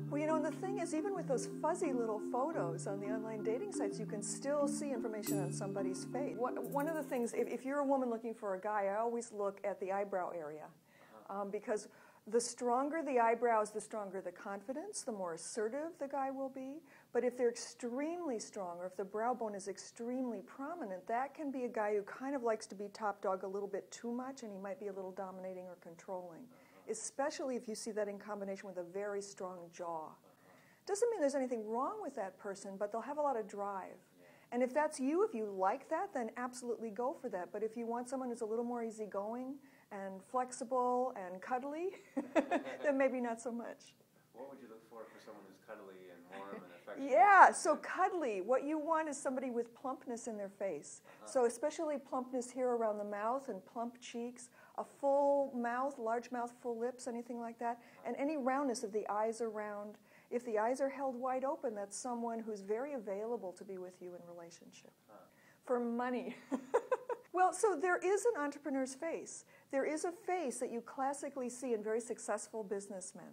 Well, and the thing is, even with those fuzzy little photos on the online dating sites, you can still see information on somebody's face. One of the things, if you're a woman looking for a guy, I always look at the eyebrow area, because the stronger the eyebrows, the stronger the confidence, the more assertive the guy will be. But if they're extremely strong, or if the brow bone is extremely prominent, that can be a guy who kind of likes to be top dog a little bit too much, and he might be a little dominating or controlling, especially if you see that in combination with a very strong jaw. Doesn't mean there's anything wrong with that person, but they'll have a lot of drive. And if that's you, if you like that, then absolutely go for that. But if you want someone who's a little more easygoing and flexible and cuddly, then maybe not so much. What would you look for someone who's cuddly and warm and affectionate? Yeah, so cuddly. What you want is somebody with plumpness in their face. So especially plumpness here around the mouth and plump cheeks, a full mouth, large mouth, full lips, anything like that. And any roundness if the eyes are round. If the eyes are held wide open, that's someone who's very available to be with you in relationship. For money. Well, so there is an entrepreneur's face. There is a face that you classically see in very successful businessmen.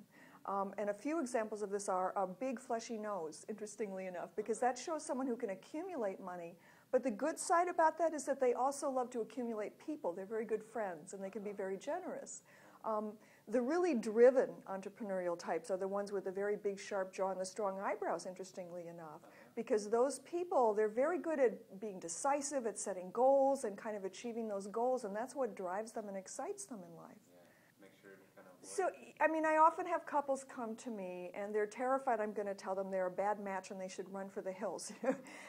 And a few examples of this are a big fleshy nose, interestingly enough, because that shows someone who can accumulate money. But the good side about that is that they also love to accumulate people. They're very good friends, and they can be very generous. The really driven entrepreneurial types are the ones with the very big sharp jaw and the strong eyebrows, interestingly enough, because those people, they're very good at being decisive, at setting goals and kind of achieving those goals, and that's what drives them and excites them in life. So, I often have couples come to me and they're terrified I'm going to tell them they're a bad match and they should run for the hills.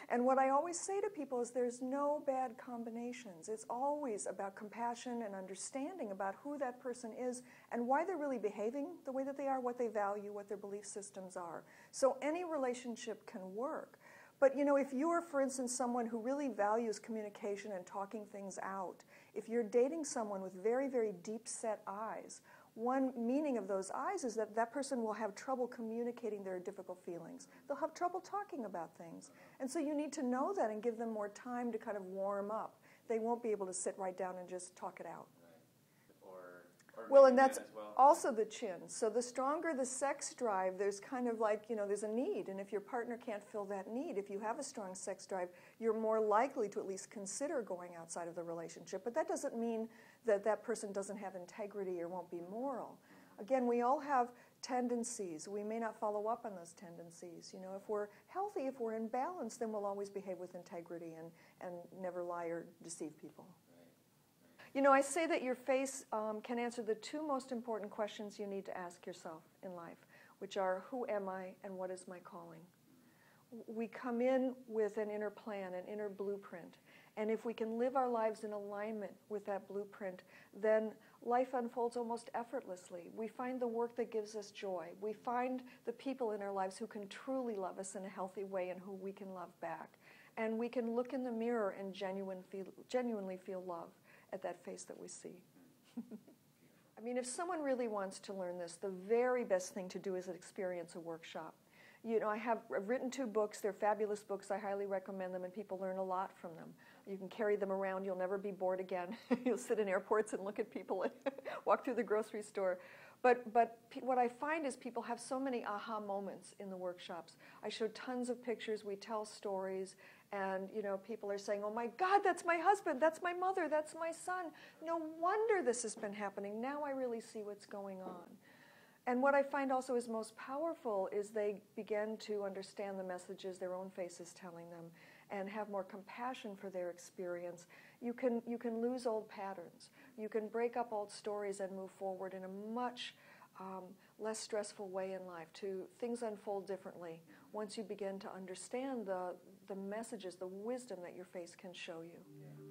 And what I always say to people is there's no bad combinations. It's always about compassion and understanding about who that person is and why they're really behaving the way that they are, what they value, what their belief systems are. So any relationship can work. But if you're, for instance, someone who really values communication and talking things out, if you're dating someone with very, very deep-set eyes, one meaning of those eyes is that that person will have trouble communicating their difficult feelings. They'll have trouble talking about things. And so you need to know that and give them more time to kind of warm up. They won't be able to sit right down and just talk it out. Well, and that's also the chin. So the stronger the sex drive, there's kind of like, there's a need. And if your partner can't fill that need, if you have a strong sex drive, you're more likely to at least consider going outside of the relationship. But that doesn't mean that that person doesn't have integrity or won't be moral. Again, we all have tendencies. We may not follow up on those tendencies. If we're healthy, if we're in balance, then we'll always behave with integrity and never lie or deceive people. I say that your face can answer the two most important questions you need to ask yourself in life, which are, who am I and what is my calling? We come in with an inner plan, an inner blueprint, and if we can live our lives in alignment with that blueprint, then life unfolds almost effortlessly. We find the work that gives us joy. We find the people in our lives who can truly love us in a healthy way and who we can love back. And we can look in the mirror and genuinely feel love at that face that we see. If someone really wants to learn this, the very best thing to do is experience a workshop. I've written 2 books. They're fabulous books. I highly recommend them, and people learn a lot from them. You can carry them around. You'll never be bored again. You'll sit in airports and look at people and walk through the grocery store. But what I find is people have so many aha moments in the workshops. I show tons of pictures. We tell stories. And, people are saying, oh, my God, that's my husband. That's my mother. That's my son. No wonder this has been happening. Now I really see what's going on. And what I find also is most powerful is they begin to understand the messages their own face is telling them and have more compassion for their experience. You can lose old patterns. You can break up old stories and move forward in a much less stressful way in life. Things unfold differently once you begin to understand the messages, the wisdom that your face can show you. Yeah.